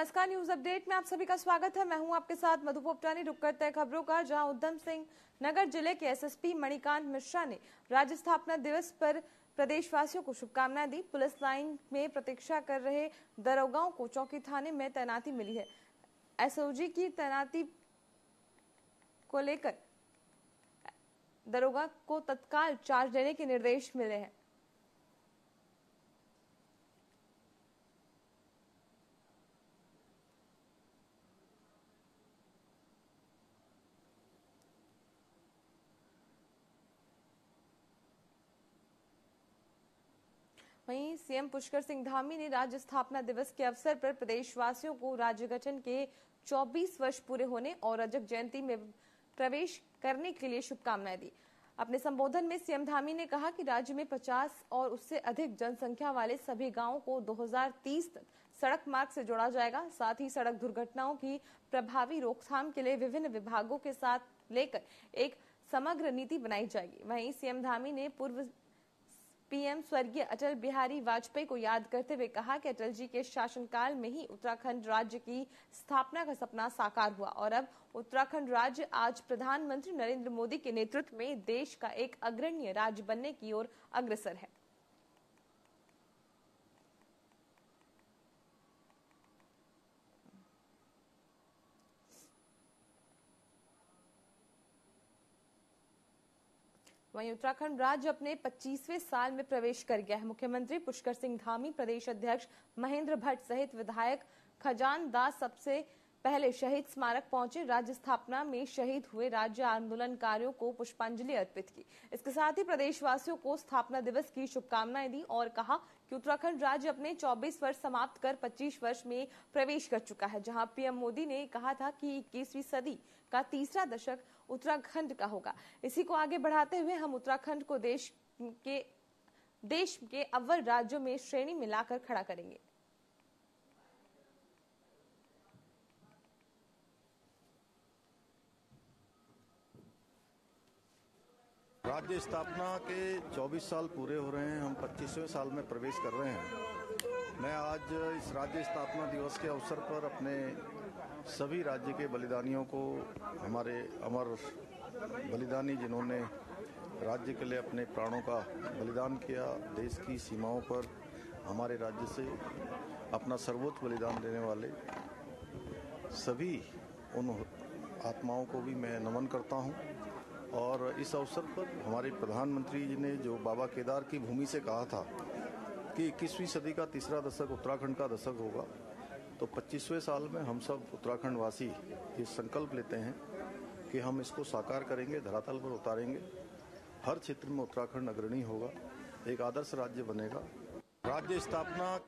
नमस्कार, news update में आप सभी का स्वागत है। मैं हूं आपके साथ मधु पोपटानी। रुक करते हैं खबरों का, जहां उधम सिंह नगर जिले के एसएसपी मणिकांत मिश्रा ने राज्य स्थापना दिवस पर प्रदेशवासियों को शुभकामनाएं दी। पुलिस लाइन में प्रतीक्षा कर रहे दरोगाओं को चौकी थाने में तैनाती मिली है। एसओजी की तैनाती को लेकर दरोगा को तत्काल चार्ज लेने के निर्देश मिले हैं। वहीं सीएम पुष्कर सिंह धामी ने राज्य स्थापना दिवस के अवसर पर प्रदेशवासियों को राज्य गठन के 24 वर्ष पूरे होने और रजत जयंती में प्रवेश करने के लिए शुभकामनाएं दी। अपने संबोधन में सीएम धामी ने कहा कि राज्य में 50 और उससे अधिक जनसंख्या वाले सभी गांवों को 2030 तक सड़क मार्ग से जोड़ा जाएगा। साथ ही सड़क दुर्घटनाओं की प्रभावी रोकथाम के लिए विभिन्न विभागों के साथ लेकर एक समग्र नीति बनाई जाएगी। वहीं सीएम धामी ने पूर्व पीएम स्वर्गीय अटल बिहारी वाजपेयी को याद करते हुए कहा कि अटल जी के शासनकाल में ही उत्तराखंड राज्य की स्थापना का सपना साकार हुआ और अब उत्तराखंड राज्य आज प्रधानमंत्री नरेंद्र मोदी के नेतृत्व में देश का एक अग्रणी राज्य बनने की ओर अग्रसर है। वहीं उत्तराखंड राज्य अपने 25वें साल में प्रवेश कर गया है। मुख्यमंत्री पुष्कर सिंह धामी, प्रदेश अध्यक्ष महेंद्र भट्ट सहित विधायक खजान दास सबसे पहले शहीद स्मारक पहुंचे। राज्य स्थापना में शहीद हुए राज्य आंदोलनकारियों को पुष्पांजलि अर्पित की। इसके साथ ही प्रदेशवासियों को स्थापना दिवस की शुभकामनाएं दी और कहा कि उत्तराखंड राज्य अपने 24 वर्ष समाप्त कर 25 वर्ष में प्रवेश कर चुका है। जहां पीएम मोदी ने कहा था कि 21वीं सदी का तीसरा दशक उत्तराखंड का होगा। इसी को आगे बढ़ाते हुए हम उत्तराखंड को देश के अव्वल राज्यों में श्रेणी में लाकर खड़ा करेंगे। राज्य स्थापना के 24 साल पूरे हो रहे हैं। हम 25वें साल में प्रवेश कर रहे हैं। मैं आज इस राज्य स्थापना दिवस के अवसर पर अपने सभी राज्य के बलिदानियों को, हमारे अमर बलिदानी जिन्होंने राज्य के लिए अपने प्राणों का बलिदान किया, देश की सीमाओं पर हमारे राज्य से अपना सर्वोच्च बलिदान देने वाले सभी उन आत्माओं को भी मैं नमन करता हूं। और इस अवसर पर हमारे प्रधानमंत्री जी ने जो बाबा केदार की भूमि से कहा था कि 21वीं सदी का तीसरा दशक उत्तराखंड का दशक होगा, तो 25वें साल में हम सब उत्तराखंड वासी ये संकल्प लेते हैं कि हम इसको साकार करेंगे, धरातल पर उतारेंगे। हर क्षेत्र में उत्तराखंड अग्रणी होगा, एक आदर्श राज्य बनेगा। राज्य स्थापना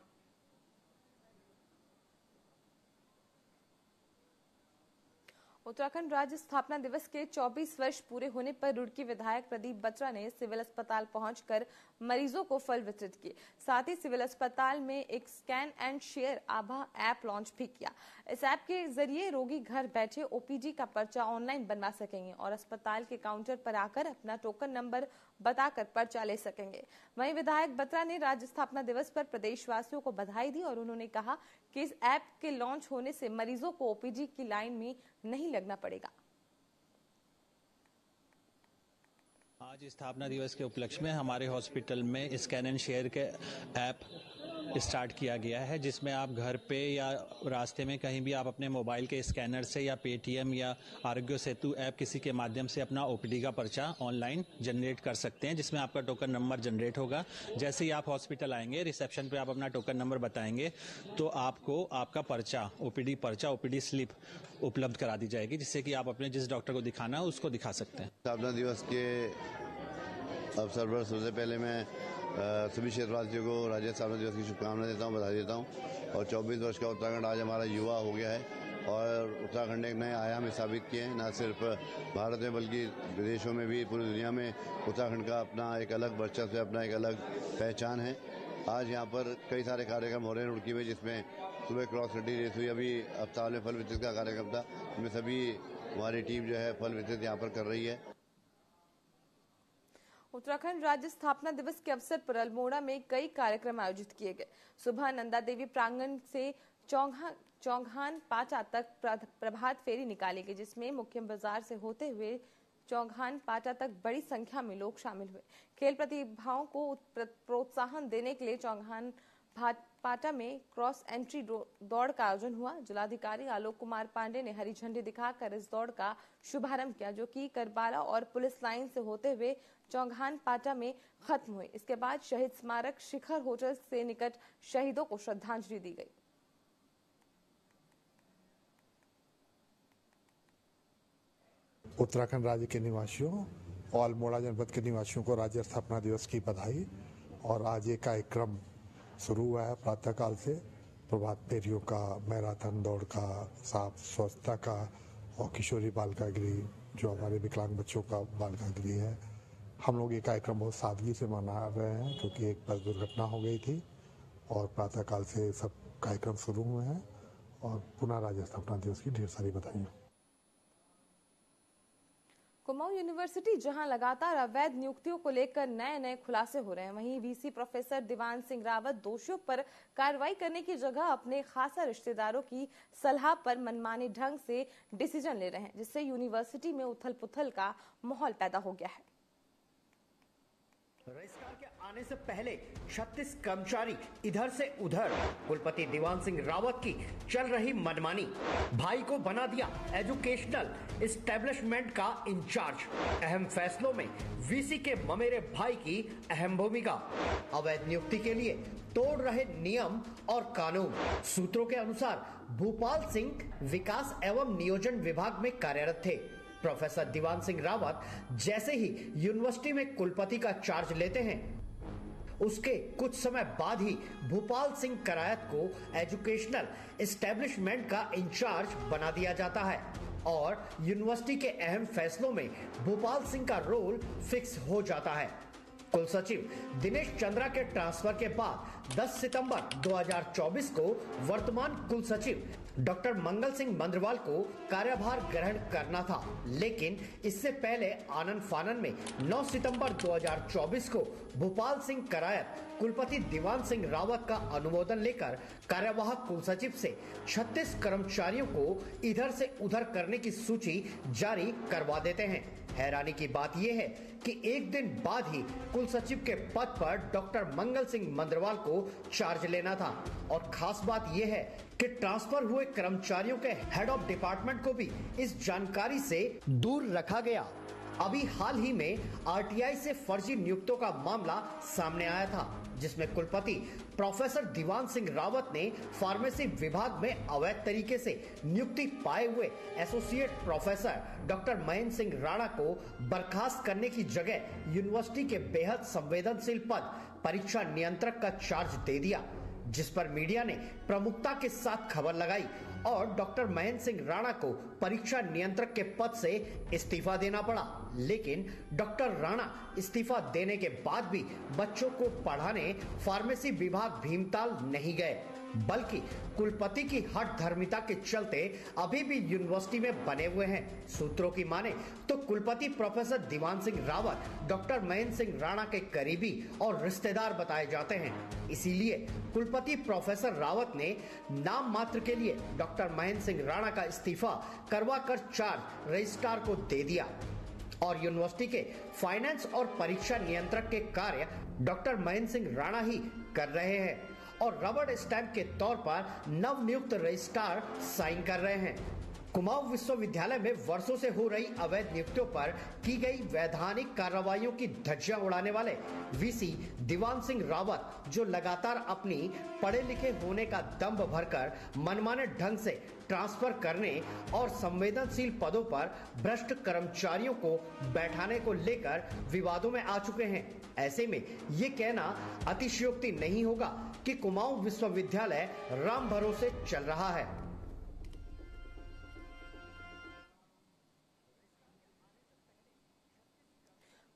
उत्तराखंड राज्य स्थापना दिवस के 24 वर्ष पूरे होने पर रुड़की विधायक प्रदीप बत्रा ने सिविल अस्पताल पहुंचकर मरीजों को फल वितरित किए। साथ ही सिविल अस्पताल में एक scan and share Abha app launch भी किया। इस ऐप के जरिए रोगी घर बैठे ओपीडी का पर्चा ऑनलाइन बनवा सकेंगे और अस्पताल के काउंटर पर आकर अपना टोकन नंबर बताकर पर्चा ले सकेंगे। वहीं विधायक बत्रा ने राज्य स्थापना दिवस पर प्रदेशवासियों को बधाई दी और उन्होंने कहा कि इस ऐप के लॉन्च होने से मरीजों को ओपीडी की लाइन में नहीं लगना पड़ेगा। आज स्थापना दिवस के उपलक्ष्य में हमारे हॉस्पिटल में स्कैन एंड शेयर के ऐप स्टार्ट किया गया है, जिसमें आप घर पे या रास्ते में कहीं भी आप अपने मोबाइल के स्कैनर से या पेटीएम या आरोग्य सेतु ऐप किसी के माध्यम से अपना ओपीडी का पर्चा ऑनलाइन जनरेट कर सकते हैं, जिसमें आपका टोकन नंबर जनरेट होगा। जैसे ही आप हॉस्पिटल आएंगे, रिसेप्शन पे आप अपना टोकन नंबर बताएंगे तो आपको आपका पर्चा ओपीडी स्लिप उपलब्ध करा दी जाएगी, जिससे कि आप अपने जिस डॉक्टर को दिखाना है उसको दिखा सकते हैं। स्थापना दिवस के अवसर पर सबसे पहले मैं सभी क्षेत्रवासियों को राज्य स्थापना दिवस की शुभकामनाएं देता हूं, बधाई देता हूं। और 24 वर्ष का उत्तराखंड आज हमारा युवा हो गया है और उत्तराखंड ने एक नए आयाम स्थापित किए हैं, न सिर्फ भारत में बल्कि विदेशों में भी, पूरी दुनिया में उत्तराखंड का अपना एक अलग वर्चस्व है, अपना एक अलग पहचान है। आज यहाँ पर कई सारे कार्यक्रम हो रहे हैं रुड़की में, जिसमें सुबह क्रॉस कंट्री रेस हुई, अभी अस्पताल में फल वितरित का कार्यक्रम था, जिसमें सभी हमारी टीम जो है फल वितरित यहाँ पर कर रही है। उत्तराखंड राज्य स्थापना दिवस के अवसर पर अल्मोड़ा में कई कार्यक्रम आयोजित किए गए। सुबह नंदा देवी प्रांगण से चौघान पाटा तक प्रभात फेरी निकाली गई, जिसमें मुख्य बाजार से होते हुए चौघान पाटा तक बड़ी संख्या में लोग शामिल हुए। खेल प्रतिभाओं को प्रोत्साहन देने के लिए चौघान पाटा में क्रॉस एंट्री दौड़ का आयोजन हुआ। जिलाधिकारी आलोक कुमार पांडे ने हरी झंडी दिखाकर इस दौड़ का शुभारंभ किया, जो कि करबाला और पुलिस लाइन से होते हुए चौघान पाटा में खत्म हुई। इसके बाद शहीद स्मारक शिखर होटल से निकट शहीदों को श्रद्धांजलि दी गई। उत्तराखंड राज्य के निवासियों और अल्मोड़ा जनपद के निवासियों को राज्य स्थापना दिवस की बधाई। और आज ये कार्यक्रम शुरू हुआ है प्रातःकाल से, प्रभात फेरियों का, मैराथन दौड़ का, साफ स्वच्छता का और किशोरी बालिका गृह जो हमारे विकलांग बच्चों का बालिका गृह है। हम लोग ये कार्यक्रम बहुत सादगी से मना रहे हैं क्योंकि एक बस दुर्घटना हो गई थी और प्रातःकाल से सब कार्यक्रम शुरू हुए हैं। और पुनः राज्य स्थापना दिवस की ढेर सारी बधाई। कुमाऊं यूनिवर्सिटी जहां लगातार अवैध नियुक्तियों को लेकर नए खुलासे हो रहे हैं, वहीं वीसी प्रोफेसर दीवान सिंह रावत दोषियों पर कार्रवाई करने की जगह अपने खासा रिश्तेदारों की सलाह पर मनमानी ढंग से डिसीजन ले रहे हैं, जिससे यूनिवर्सिटी में उथल पुथल का माहौल पैदा हो गया है। रजिस्ट्रार के आने से पहले 36 कर्मचारी इधर से उधर। कुलपति दीवान सिंह रावत की चल रही मनमानी, भाई को बना दिया एजुकेशनल एस्टेब्लिशमेंट का इंचार्ज। अहम फैसलों में वीसी के ममेरे भाई की अहम भूमिका। अवैध नियुक्ति के लिए तोड़ रहे नियम और कानून। सूत्रों के अनुसार भूपाल सिंह विकास एवं नियोजन विभाग में कार्यरत थे। प्रोफेसर दीवान सिंह रावत जैसे ही यूनिवर्सिटी में कुलपति का चार्ज लेते हैं, उसके कुछ समय बाद ही भूपाल सिंह करायत को एजुकेशनल एस्टेब्लिशमेंट का इंचार्ज बना दिया जाता है और यूनिवर्सिटी के अहम फैसलों में भूपाल सिंह का रोल फिक्स हो जाता है। कुल सचिव दिनेश चंद्रा के ट्रांसफर के बाद 10 सितंबर 2024 को वर्तमान कुल सचिव डॉक्टर मंगल सिंह मंद्रवाल को कार्यभार ग्रहण करना था, लेकिन इससे पहले आनन फानन में 9 सितंबर 2024 को भूपाल सिंह करायत कुलपति दीवान सिंह रावत का अनुमोदन लेकर कार्यवाहक कुल सचिव से 36 कर्मचारियों को इधर से उधर करने की सूची जारी करवा देते हैं। हैरानी की बात यह है कि एक दिन बाद ही कुल सचिव के पद पर डॉक्टर मंगल सिंह मंद्रवाल को चार्ज लेना था और खास बात यह है कि ट्रांसफर हुए कर्मचारियों के हेड ऑफ डिपार्टमेंट को भी इस जानकारी से दूर रखा गया। अभी हाल ही में आरटीआई से फर्जी नियुक्तों का मामला सामने आया था, जिसमें कुलपति प्रोफेसर दीवान सिंह रावत ने फार्मेसी विभाग में अवैध तरीके से नियुक्ति पाए हुए associate professor doctor Mahendra Singh Rana को बर्खास्त करने की जगह यूनिवर्सिटी के बेहद संवेदनशील पद परीक्षा नियंत्रक का चार्ज दे दिया, जिस पर मीडिया ने प्रमुखता के साथ खबर लगाई और डॉक्टर महेंद्र सिंह राणा को परीक्षा नियंत्रक के पद से इस्तीफा देना पड़ा। लेकिन डॉक्टर राणा इस्तीफा देने के बाद भी बच्चों को पढ़ाने फार्मेसी विभाग भीमताल नहीं गए, बल्कि कुलपति की हठ धर्मिता के चलते अभी भी यूनिवर्सिटी में बने हुए हैं। सूत्रों की माने तो कुलपति प्रोफेसर दीवान सिंह रावत डॉक्टर महेंद्र सिंह राणा के करीबी और रिश्तेदार बताए जाते हैं। इसीलिए कुलपति प्रोफेसर रावत ने नाम मात्र के लिए डॉक्टर महेंद्र सिंह राणा का इस्तीफा करवाकर चार्ज रजिस्ट्रार को दे दिया और यूनिवर्सिटी के फाइनेंस और परीक्षा नियंत्रक के कार्य डॉक्टर महेंद्र सिंह राणा ही कर रहे हैं और रबड़ स्टैंप के तौर पर नव नियुक्त रजिस्ट्रार साइन कर रहे हैं। कुमाऊं विश्वविद्यालय में वर्षों से हो रही अवैध नियुक्तियों पर की गई वैधानिक कार्रवाइयों की धज्जियां उड़ाने वाले वीसी दीवान सिंह रावत, जो लगातार अपनी पढ़े लिखे होने का दंभ भरकर मनमाने ढंग से ट्रांसफर करने और संवेदनशील पदों पर भ्रष्ट कर्मचारियों को बैठाने को लेकर विवादों में आ चुके हैं। ऐसे में ये कहना अतिशयोक्ति नहीं होगा कि कुमाऊं विश्वविद्यालय राम भरोसे चल रहा है।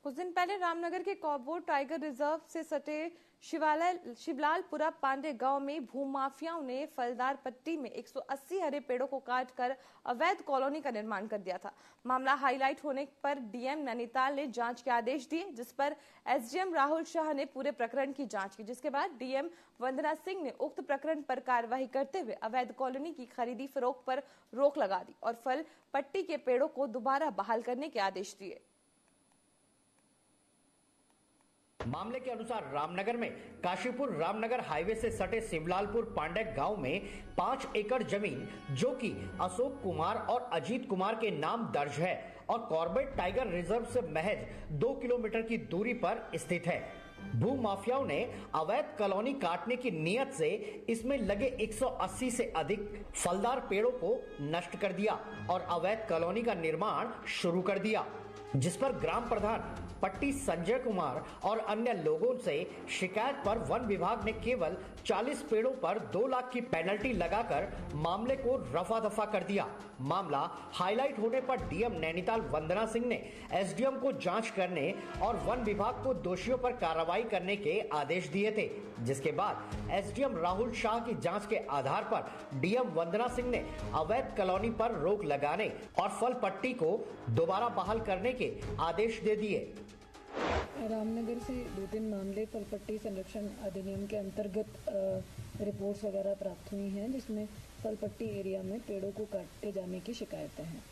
कुछ दिन पहले रामनगर के कॉबोर टाइगर रिजर्व से सटे शिवलालपुरा पांडे गांव में भूमाफियाओं ने फलदार पट्टी में 180 हरे पेड़ों को काटकर अवैध कॉलोनी का निर्माण कर दिया था। मामला हाईलाइट होने पर डीएम नैनीताल ने जांच के आदेश दिए, जिस पर एसडीएम राहुल शाह ने पूरे प्रकरण की जांच की, जिसके बाद डीएम वंदना सिंह ने उक्त प्रकरण पर कार्रवाई करते हुए अवैध कॉलोनी की खरीदी फरोख्त पर रोक लगा दी और फल पट्टी के पेड़ों को दोबारा बहाल करने के आदेश दिए। मामले के अनुसार रामनगर में काशीपुर रामनगर हाईवे से सटे शिवलालपुर पांडे गांव में 5 एकड़ जमीन जो कि अशोक कुमार और अजीत कुमार के नाम दर्ज है और कॉर्बेट टाइगर रिजर्व से महज 2 किलोमीटर की दूरी पर स्थित है। भूमाफियाओं ने अवैध कॉलोनी काटने की नियत से इसमें लगे 180 से अधिक फलदार पेड़ों को नष्ट कर दिया और अवैध कॉलोनी का निर्माण शुरू कर दिया, जिस पर ग्राम प्रधान पट्टी संजय कुमार और अन्य लोगों से शिकायत पर वन विभाग ने केवल 40 पेड़ों पर 2 लाख की पेनल्टी लगाकर मामले को रफा दफा कर दिया। मामला हाईलाइट होने पर डीएम नैनीताल वंदना सिंह ने एसडीएम को जांच करने और वन विभाग को दोषियों पर कार्रवाई करने के आदेश दिए थे, जिसके बाद एसडीएम राहुल शाह की जांच के आधार पर डीएम वंदना सिंह ने अवैध कॉलोनी पर रोक लगाने और फल पट्टी को दोबारा बहाल करने के आदेश दे दिए। रामनगर से 2-3 मामले फलपट्टी संरक्षण अधिनियम के अंतर्गत रिपोर्ट्स वगैरह प्राप्त हुई हैं, जिसमें फलपट्टी एरिया में पेड़ों को काटे जाने की शिकायतें हैं।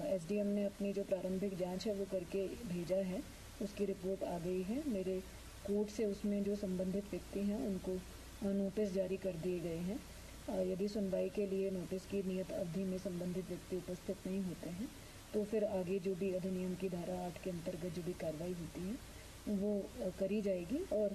एसडीएम ने अपनी जो प्रारंभिक जांच है वो करके भेजा है, उसकी रिपोर्ट आ गई है। मेरे कोर्ट से उसमें जो संबंधित व्यक्ति हैं उनको नोटिस जारी कर दिए गए हैं। यदि सुनवाई के लिए नोटिस की नियत अवधि में संबंधित व्यक्ति उपस्थित नहीं होते हैं तो फिर आगे जो भी अधिनियम की धारा 8 के अंतर्गत जो भी कार्रवाई होती है वो करी जाएगी और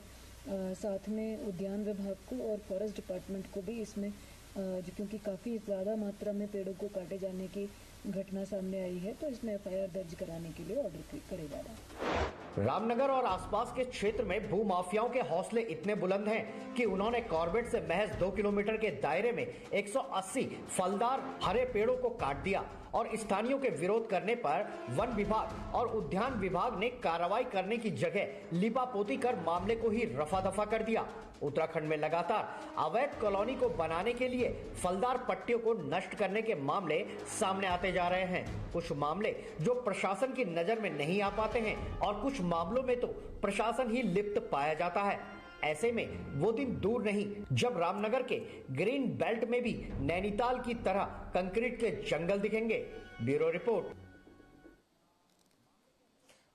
साथ में उद्यान विभाग को और फॉरेस्ट डिपार्टमेंट को भी इसमें क्योंकि काफ़ी ज़्यादा मात्रा में पेड़ों को काटे जाने की घटना सामने आई है तो इसमें एफआईआर दर्ज कराने के लिए ऑर्डर करे जा रहा है। रामनगर और आसपास के क्षेत्र में भूमाफियाओं के हौसले इतने बुलंद हैं कि उन्होंने कॉर्बेट से महज 2 किलोमीटर के दायरे में 180 फलदार हरे पेड़ों को काट दिया और स्थानीयों के विरोध करने पर वन विभाग और उद्यान विभाग ने कार्रवाई करने की जगह लिपापोती कर मामले को ही रफा दफा कर दिया। उत्तराखंड में लगातार अवैध कॉलोनी को बनाने के लिए फलदार पट्टियों को नष्ट करने के मामले सामने आते जा रहे हैं। कुछ मामले जो प्रशासन की नजर में नहीं आ पाते हैं और कुछ मामलों में तो प्रशासन ही लिप्त पाया जाता है। ऐसे में वो दिन दूर नहीं जब रामनगर के ग्रीन बेल्ट में भी नैनीताल की तरह कंक्रीट के जंगल दिखेंगे। Bureau report.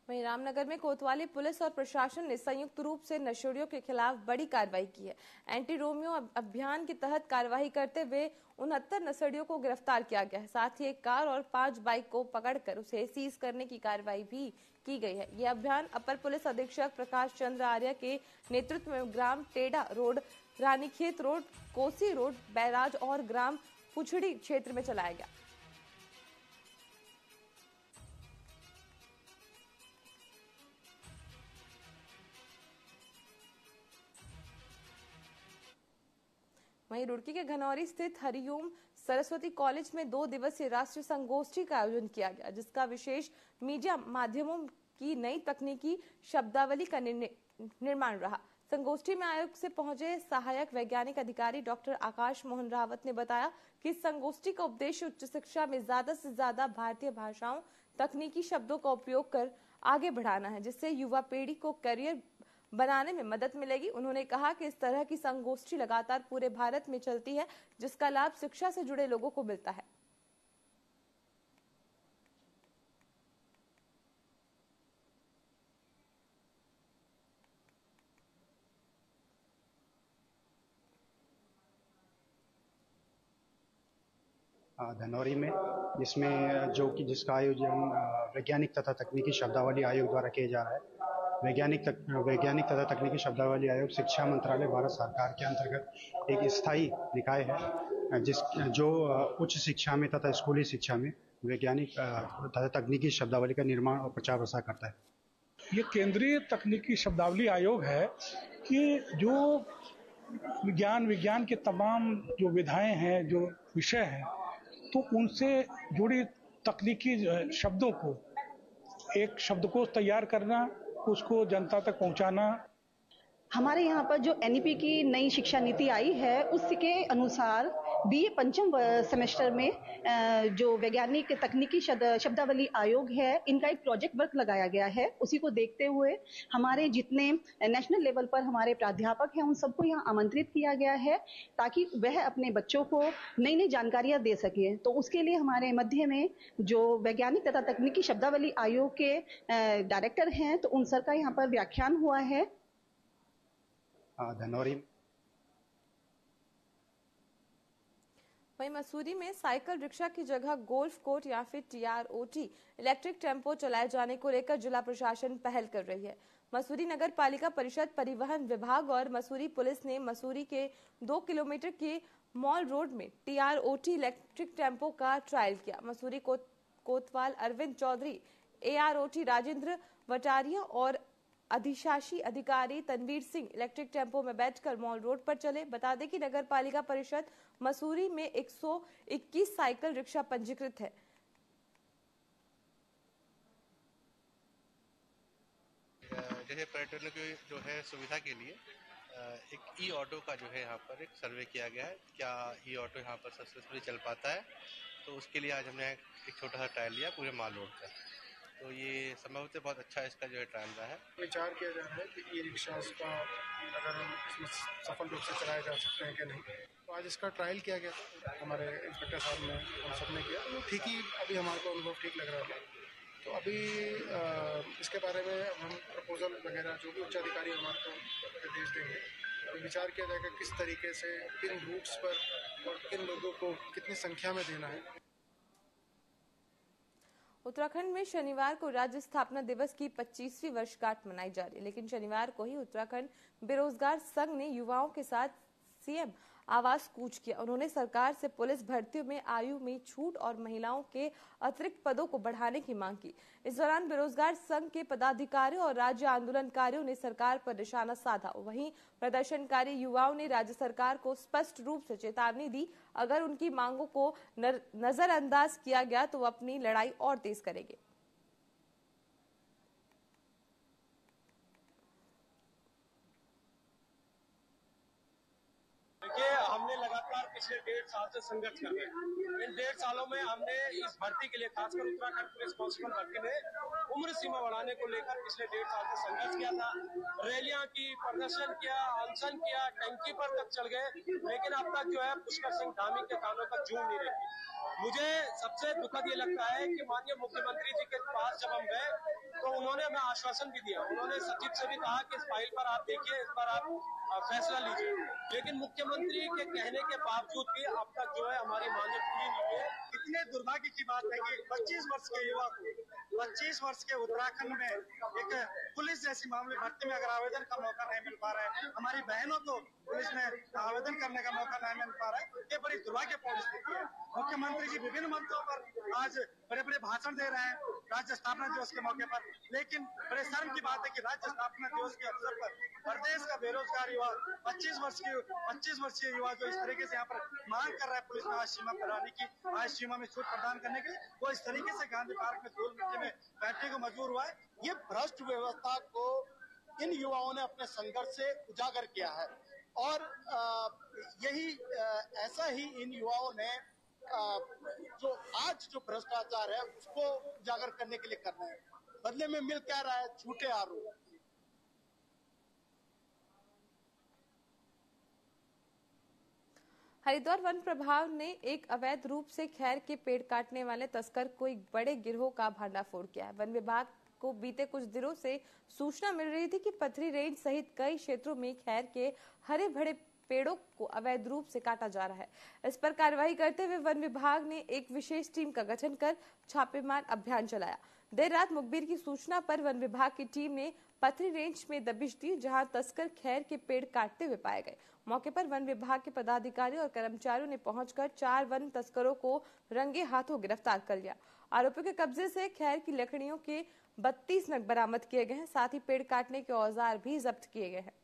वहीं रामनगर में कोतवाली पुलिस और प्रशासन ने संयुक्त रूप से नशेड़ियों के खिलाफ बड़ी कार्रवाई की है। एंटी रोमियो अभियान के तहत कार्रवाई करते हुए 69 नशेड़ियों को गिरफ्तार किया गया है। साथ ही एक कार और 5 बाइक को पकड़कर उसे सीज करने की कार्रवाई भी की गई है। यह अभियान अपर पुलिस अधीक्षक प्रकाश चंद्र आर्य के नेतृत्व में ग्राम टेढ़ा road, Ranikhet road, Kosi road, barrage और ग्राम पुछड़ी क्षेत्र में चलाया गया। वहीं रुड़की के घनौरी स्थित हरिओम सरस्वती कॉलेज में 2 दिवसीय राष्ट्रीय संगोष्ठी का आयोजन किया गया, जिसका विशेष मीडिया माध्यमों की नई तकनीकी शब्दावली का निर्माण रहा। संगोष्ठी में आयोग से पहुंचे सहायक वैज्ञानिक अधिकारी डॉक्टर आकाश मोहन रावत ने बताया कि इस संगोष्ठी का उद्देश्य उच्च शिक्षा में ज्यादा से ज्यादा भारतीय भाषाओं, तकनीकी शब्दों का उपयोग कर आगे बढ़ाना है, जिससे युवा पीढ़ी को करियर बनाने में मदद मिलेगी। उन्होंने कहा कि इस तरह की संगोष्ठी लगातार पूरे भारत में चलती है, जिसका लाभ शिक्षा से जुड़े लोगों को मिलता है। धनौरी में जिसमें जिसका आयोजन वैज्ञानिक तथा तकनीकी शब्दावली आयोग द्वारा किया जा रहा है। वैज्ञानिक तथा तकनीकी शब्दावली आयोग शिक्षा मंत्रालय भारत सरकार के अंतर्गत एक स्थायी निकाय है जो उच्च शिक्षा में तथा स्कूली शिक्षा में वैज्ञानिक तथा तकनीकी शब्दावली का निर्माण और प्रचार प्रसार करता है। ये केंद्रीय तकनीकी शब्दावली आयोग है कि जो विज्ञान के तमाम जो विधाएं हैं, जो विषय हैं, तो उनसे जुड़ी तकनीकी शब्दों को एक शब्दकोश तैयार करना, उसको जनता तक पहुंचाना। हमारे यहाँ पर जो एनईपी की नई शिक्षा नीति आई है उसके अनुसार बीए पंचम सेमेस्टर में जो वैज्ञानिक तकनीकी शब्दावली आयोग है, इनका एक प्रोजेक्ट वर्क लगाया गया है। उसी को देखते हुए हमारे जितने नेशनल लेवल पर हमारे प्राध्यापक हैं उन सबको यहाँ आमंत्रित किया गया है ताकि वह अपने बच्चों को नई नई जानकारियां दे सके। तो उसके लिए हमारे मध्य में जो वैज्ञानिक तथा तकनीकी शब्दावली आयोग के डायरेक्टर हैं, तो उन सर का यहाँ पर व्याख्यान हुआ है। धनौरी। वहीं मसूरी में साइकिल रिक्शा की जगह गोल्फ कोर्ट या फिर टीआरओटी इलेक्ट्रिक टेम्पो चलाए जाने को लेकर जिला प्रशासन पहल कर रही है। मसूरी नगर पालिका परिषद, परिवहन विभाग और मसूरी पुलिस ने मसूरी के 2 किलोमीटर के मॉल रोड में टीआरओटी इलेक्ट्रिक टेम्पो का ट्रायल किया। मसूरी कोतवाल अरविंद चौधरी, एआरओटी राजेंद्र वटारिया और अधिशासी अधिकारी तनवीर सिंह इलेक्ट्रिक टेम्पो में बैठकर मॉल रोड पर चले। बता दें कि नगर पालिका परिषद मसूरी में 121 साइकिल रिक्शा पंजीकृत है। जैसे पर्यटकों की जो है सुविधा के लिए एक ई ऑटो का जो है यहाँ पर एक सर्वे किया गया है, क्या ई ऑटो यहाँ पर सक्सेसफुली चल पाता है। तो उसके लिए आज हमने एक छोटा सा ट्रायल लिया पूरे मॉल रोड का। तो ये संभवतः बहुत अच्छा इसका जो है ट्रायल रहा है। विचार किया जा रहा है कि ई रिक्शास का अगर हम इसमें सफल रूप से चलाए जा सकते हैं कि नहीं। तो आज इसका ट्रायल किया गया था, हमारे इंस्पेक्टर साहब ने, हम सब ने किया। तो ठीक ही अभी हमारे को अनुभव ठीक लग रहा था। तो अभी इसके बारे में हम प्रपोजल वगैरह जो भी उच्च अधिकारी हमारे को निर्देश देंगे, अभी विचार किया जाएगा किस तरीके से, किन रूट्स पर और किन लोगों को कितनी संख्या में देना है। उत्तराखंड में शनिवार को राज्य स्थापना दिवस की 25वीं वर्षगांठ मनाई जा रही है, लेकिन शनिवार को ही उत्तराखंड बेरोजगार संघ ने युवाओं के साथ सीएम आवास कूच किया। उन्होंने सरकार से पुलिस भर्तियों में आयु में छूट और महिलाओं के अतिरिक्त पदों को बढ़ाने की मांग की। इस दौरान बेरोजगार संघ के पदाधिकारियों और राज्य आंदोलनकारियों ने सरकार पर निशाना साधा। वहीं प्रदर्शनकारी युवाओं ने राज्य सरकार को स्पष्ट रूप से चेतावनी दी, अगर उनकी मांगों को नजरअंदाज किया गया तो वो अपनी लड़ाई और तेज करेंगे। हमने लगातार पिछले 1.5 साल से संघर्ष कर रहे हैं। इन 1.5 सालों में हमने इस भर्ती के लिए, खासकर उत्तराखंड पुलिस कांस्टेबल भर्ती में उम्र सीमा बढ़ाने को लेकर पिछले 1.5 साल से संघर्ष किया था। रैलियां की, प्रदर्शन किया, अनशन किया, टंकी पर तक चल गए, लेकिन अब तक जो है पुष्कर सिंह धामी के कानों पर जूं नहीं रही। मुझे सबसे दुखद ये लगता है कि माननीय मुख्यमंत्री जी के पास जब हम गए तो उन्होंने हमें आश्वासन भी दिया। उन्होंने सचिव से भी कहा कि इस फाइल पर आप देखिए, इस पर आप फैसला लीजिए, लेकिन मुख्यमंत्री के कहने के बावजूद भी अब तक जो है हमारी मांगे पूरी नहीं हुई है। इतने दुर्भाग्य की बात है कि 25 वर्ष के युवा को 25 वर्ष के उत्तराखंड में एक पुलिस जैसी मामले भर्ती में अगर आवेदन का मौका नहीं मिल पा रहा है, हमारी बहनों को पुलिस में आवेदन करने का मौका नहीं मिल पा रहा है, ये बड़ी दुर्भाग्यपूर्ण स्थिति है। मुख्यमंत्री जी विभिन्न मंचों पर आज बड़े बड़े भाषण दे रहे हैं राज्य स्थापना दिवस के मौके पर, लेकिन बड़े शर्म की बात है कि राज्य स्थापना दिवस के अवसर पर प्रदेश का बेरोजगार युवा 25 वर्षीय युवा जो इस तरीके से यहाँ पर मांग कर रहा है पुलिस में आज सीमा बढ़ाने की, आज सीमा में छूट प्रदान करने के लिए, वो इस तरीके से गांधी पार्क में धूल मिट्टी में बैठने को मजबूर हुआ है। ये भ्रष्ट व्यवस्था को इन युवाओं ने अपने संघर्ष से उजागर किया है और यही ऐसा ही इन युवाओं ने जो आज जो भ्रष्टाचार है उसको उजागर करने के लिए करना है। बदले में मिल क्या रहा है? झूठे आरोप। हरिद्वार वन प्रभाग ने एक अवैध रूप से खैर के पेड़ काटने वाले तस्कर को एक बड़े गिरोह का भंडाफोड़ किया है। वन विभाग को बीते कुछ दिनों से सूचना मिल रही थी कि पथरी रेंज सहित कई क्षेत्रों में खैर के हरे भरे पेड़ों को अवैध रूप से काटा जा रहा है। इस पर कार्रवाई करते हुए वन विभाग ने एक विशेष टीम का गठन कर छापेमार अभियान चलाया। देर रात मुखबिर की सूचना पर वन विभाग की टीम ने पथरी रेंज में दबिश दी, जहां तस्कर खैर के पेड़ काटते हुए पाए गए। मौके पर वन विभाग के पदाधिकारी और कर्मचारियों ने पहुंचकर 4 वन तस्करों को रंगे हाथों गिरफ्तार कर लिया। आरोपियों के कब्जे से खैर की लकड़ियों के 32 नग बरामद किए गए हैं, साथ ही पेड़ काटने के औजार भी जब्त किए गए हैं।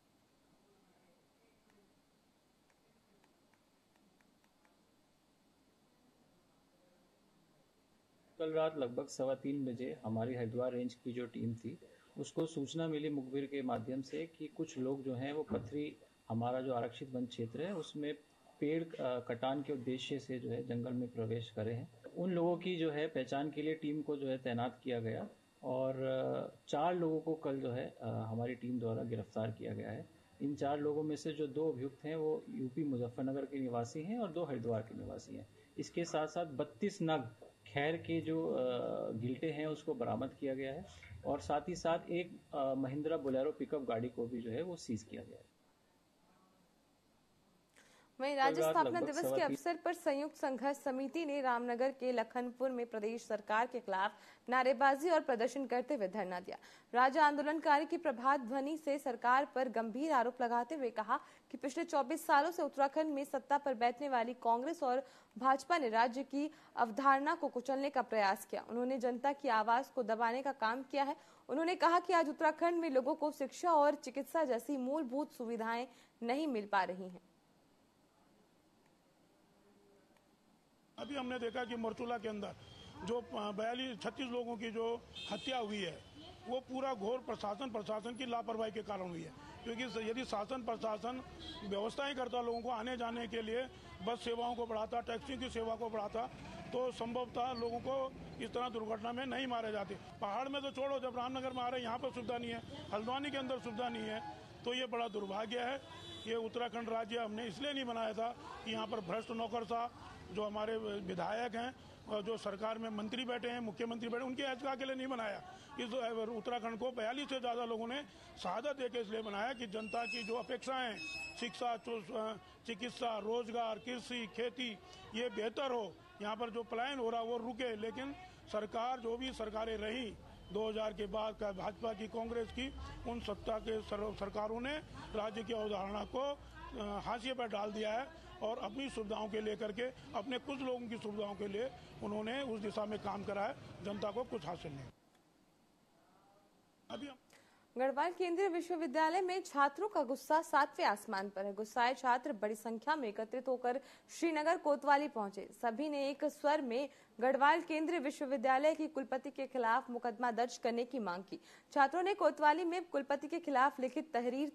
कल कल रात लगभग 3:15 बजे हमारी हरिद्वार रेंज की जो टीम थी उसको सूचना मिली मुखबिर के माध्यम से कि कुछ लोग जो हैं वो पथरी, हमारा जो आरक्षित वन क्षेत्र है उसमें पेड़ कटान के उद्देश्य से जो है जंगल में प्रवेश करे हैं। उन लोगों की जो है पहचान के लिए टीम को जो है तैनात किया गया और 4 लोगों को कल जो है हमारी टीम द्वारा गिरफ्तार किया गया है। इन 4 लोगों में से जो 2 अभियुक्त हैं वो यूपी मुजफ्फरनगर के निवासी हैं और 2 हरिद्वार के निवासी हैं। इसके साथ साथ 32 नग खैर के जो गिल्टे हैं उसको बरामद किया गया है और साथ ही साथ एक महिंद्रा बोलेरो पिकअप गाड़ी को भी जो है वो सीज किया गया है। वहीं राज्य स्थापना दिवस के अवसर पर संयुक्त संघर्ष समिति ने रामनगर के लखनपुर में प्रदेश सरकार के खिलाफ नारेबाजी और प्रदर्शन करते हुए धरना दिया। राज्य आंदोलनकारी की प्रभात ध्वनि से सरकार पर गंभीर आरोप लगाते हुए कहा कि पिछले 24 सालों से उत्तराखंड में सत्ता पर बैठने वाली कांग्रेस और भाजपा ने राज्य की अवधारणा को कुचलने का प्रयास किया। उन्होंने जनता की आवाज को दबाने का काम किया है। उन्होंने कहा कि आज उत्तराखंड में लोगों को शिक्षा और चिकित्सा जैसी मूलभूत सुविधाएं नहीं मिल पा रही हैं। अभी हमने देखा कि मोरचूला के अंदर जो 36 लोगों की जो हत्या हुई है वो पूरा घोर प्रशासन की लापरवाही के कारण हुई है। क्योंकि यदि शासन प्रशासन व्यवस्था ही करता, लोगों को आने जाने के लिए बस सेवाओं को बढ़ाता, टैक्सी की सेवा को बढ़ाता, तो संभवतः लोगों को इस तरह दुर्घटना में नहीं मारे जाते। पहाड़ में तो छोड़ो, जब रामनगर में आ रहे हैं यहाँ पर सुविधा नहीं है, हल्द्वानी के अंदर सुविधा नहीं है, तो ये बड़ा दुर्भाग्य है। ये उत्तराखंड राज्य हमने इसलिए नहीं बनाया था कि यहाँ पर भ्रष्ट नौकरशाह जो हमारे विधायक हैं और जो सरकार में मंत्री बैठे हैं, मुख्यमंत्री बैठे, उनके एहतिया के लिए नहीं बनाया। इस उत्तराखंड को 42 से ज़्यादा लोगों ने शहादत देके इसलिए बनाया कि जनता की जो अपेक्षाएं, शिक्षा, चिकित्सा, रोजगार, कृषि, खेती, ये बेहतर हो, यहाँ पर जो पलायन हो रहा वो रुके। लेकिन सरकार, जो भी सरकारें रही 2000 के बाद का भाजपा की, कांग्रेस की, उन सत्ता के सरकारों ने राज्य की अवधारणा को हाशिए पर डाल दिया है और अपनी सुविधाओं के लेकर के, अपने कुछ लोगों की सुविधाओं के लिए उन्होंने उस दिशा में काम करा है। जनता को कुछ हासिल नहीं। अभी गढ़वाल केंद्रीय विश्वविद्यालय में छात्रों का गुस्सा 7वें आसमान पर है। गुस्साए छात्र बड़ी संख्या में एकत्रित होकर श्रीनगर कोतवाली पहुंचे। सभी ने एक स्वर में गढ़वाल केंद्रीय विश्वविद्यालय की कुलपति के खिलाफ मुकदमा दर्ज करने की मांग की। छात्रों ने कोतवाली में कुलपति के खिलाफ लिखित तहरीर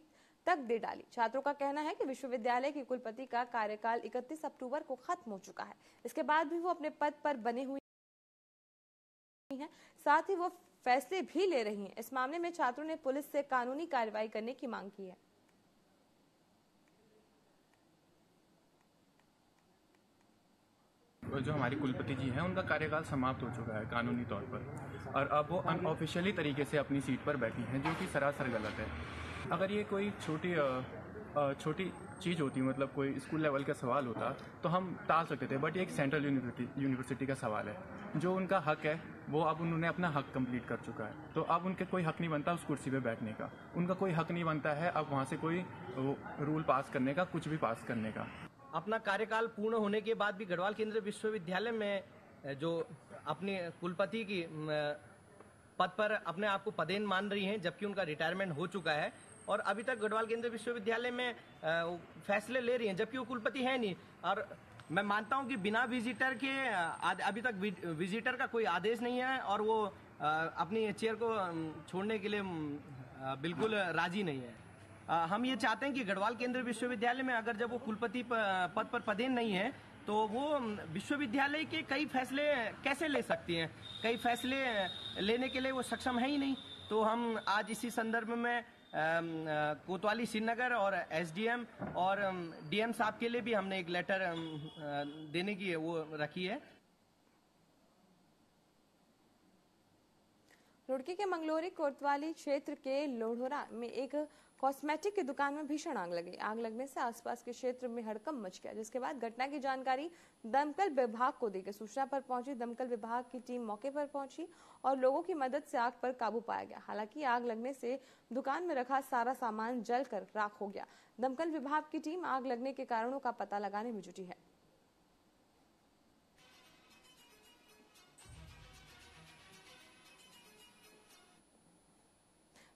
तक दे डाली। छात्रों का कहना है कि विश्वविद्यालय की कुलपति का कार्यकाल 31 अक्टूबर को खत्म हो चुका है। इसके बाद भी वो अपने पद पर बने हुए हैं, साथ ही वो फैसले भी ले रही हैं। इस मामले में छात्रों ने पुलिस से कानूनी कार्रवाई करने की मांग की है। जो हमारी कुलपति जी हैं उनका कार्यकाल समाप्त हो चुका है कानूनी तौर पर, और अब वो अनऑफिशियली तरीके से अपनी सीट पर बैठी हैं, जो कि सरासर गलत है। अगर ये कोई छोटी चीज़ होती, मतलब कोई स्कूल लेवल का सवाल होता, तो हम टाल सकते थे, बट ये एक सेंट्रल यूनिवर्सिटी का सवाल है। जो उनका हक है वो अब उन्होंने अपना हक कंप्लीट कर चुका है, तो अब उनके कोई हक नहीं बनता उस कुर्सी पे बैठने का। उनका कोई हक नहीं बनता है अब वहाँ से कोई रूल पास करने का, कुछ भी पास करने का। अपना कार्यकाल पूर्ण होने के बाद भी गढ़वाल केंद्रीय विश्वविद्यालय में जो अपने कुलपति की पद पर अपने आप को पदेन मान रही हैं, जबकि उनका रिटायरमेंट हो चुका है, और अभी तक गढ़वाल केंद्रीय विश्वविद्यालय में फैसले ले रही हैं, जबकि वो कुलपति है नहीं। और मैं मानता हूं कि बिना विजिटर के अभी तक विजिटर का कोई आदेश नहीं है और वो अपनी चेयर को छोड़ने के लिए बिल्कुल राजी नहीं है। हम ये चाहते हैं कि गढ़वाल केंद्रीय विश्वविद्यालय में अगर जब वो कुलपति पद पर पदेन नहीं है, तो वो विश्वविद्यालय के कई फैसले कैसे ले सकती हैं? कई फैसले लेने के लिए वो सक्षम है ही नहीं। तो हम आज इसी संदर्भ में कोतवाली श्रीनगर और एसडीएम और डीएम साहब के लिए भी हमने एक लेटर देने की वो रखी है। रुड़की के मंगलोरी कोतवाली क्षेत्र के लोढ़ोरा में एक कॉस्मेटिक की दुकान में भीषण आग लगी। आग लगने से आसपास के क्षेत्र में हड़कंप मच गया, जिसके बाद घटना की जानकारी दमकल विभाग को दी गई। सूचना पर पहुंची दमकल विभाग की टीम मौके पर पहुंची और लोगों की मदद से आग पर काबू पाया गया। हालांकि आग लगने से दुकान में रखा सारा सामान जलकर राख हो गया। दमकल विभाग की टीम आग लगने के कारणों का पता लगाने में जुटी है।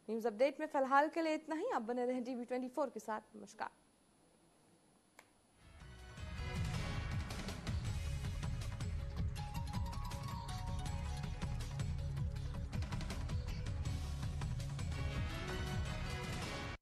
न्यूज अपडेट में फिलहाल के लिए इतना ही। आप बने रहें TV24 के साथ। नमस्कार।